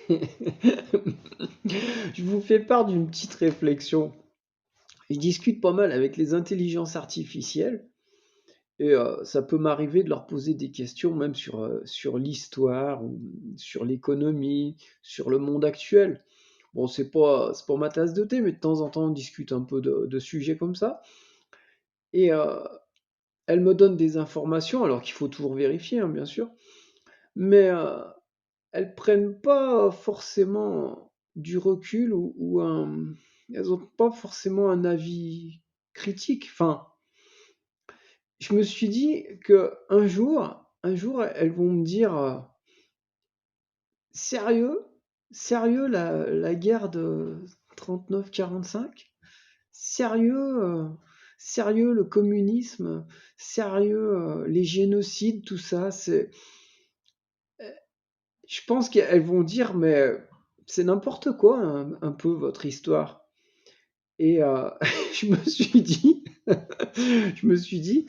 Je vous fais part d'une petite réflexion. Je discute pas mal avec les intelligences artificielles et ça peut m'arriver de leur poser des questions même sur l'histoire ou sur l'économie, sur le monde actuel. Bon, c'est pas ma tasse de thé, mais de temps en temps, on discute un peu de sujets comme ça et elles me donnent des informations, alors qu'il faut toujours vérifier, hein, bien sûr, mais elles prennent pas forcément du recul ou elles ont pas forcément un avis critique. Enfin, je me suis dit qu'un jour, elles vont me dire, «Sérieux? Sérieux la guerre de 39-45? Sérieux, sérieux le communisme? Sérieux, les génocides, tout ça?» Je pense qu'elles vont dire: «Mais c'est n'importe quoi un peu votre histoire» et je me suis dit je me suis dit: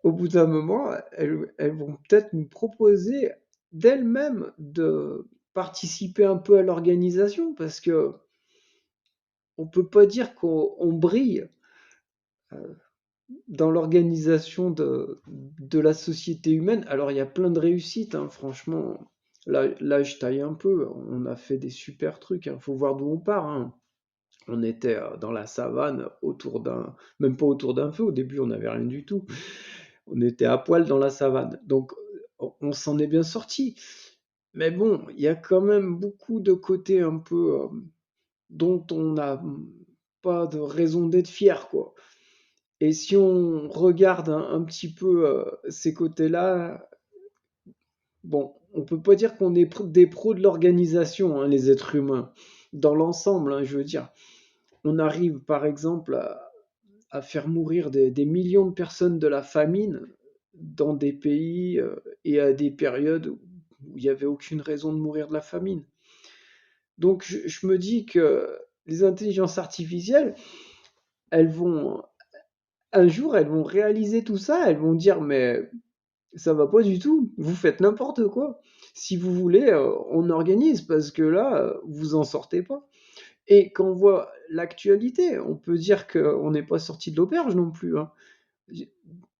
«Au bout d'un moment, elles vont peut-être me proposer d'elles-mêmes de participer un peu à l'organisation» parce qu'on peut pas dire qu'on brille, heu, dans l'organisation de la société humaine. Alors il y a plein de réussites, hein, franchement. Là, je taille un peu, on a fait des super trucs, hein, faut voir d'où on part, hein. On était, dans la savane autour d'un même pas autour d'un feu, au début on n'avait rien du tout. On était à poil dans la savane, donc on s'en est bien sorti. Mais bon, il y a quand même beaucoup de côtés un peu, dont on n'a pas de raison d'être fier, quoi. Et si on regarde un petit peu, ces côtés-là, bon, on peut pas dire qu'on est des pros de l'organisation, hein, les êtres humains. Dans l'ensemble, hein, je veux dire. On arrive par exemple à faire mourir des millions de personnes de la famine dans des pays et à des périodes où il n'y avait aucune raison de mourir de la famine. Donc je me dis que les intelligences artificielles, elles vont, un jour, elles vont réaliser tout ça, elles vont dire, mais ça va pas du tout, vous faites n'importe quoi. Si vous voulez, on organise parce que là, vous en sortez pas. Et quand on voit l'actualité, on peut dire qu'on n'est pas sorti de l'auberge non plus, hein. J'ai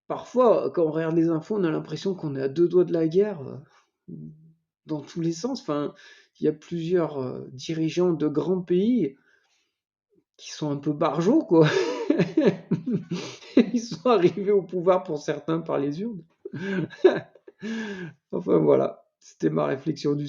Parfois, quand on regarde les infos, on a l'impression qu'on est à 2 doigts de la guerre, dans tous les sens. Enfin, il y a plusieurs, dirigeants de grands pays qui sont un peu barjots, quoi. Ils sont arrivés au pouvoir pour certains par les urnes. Enfin voilà, c'était ma réflexion du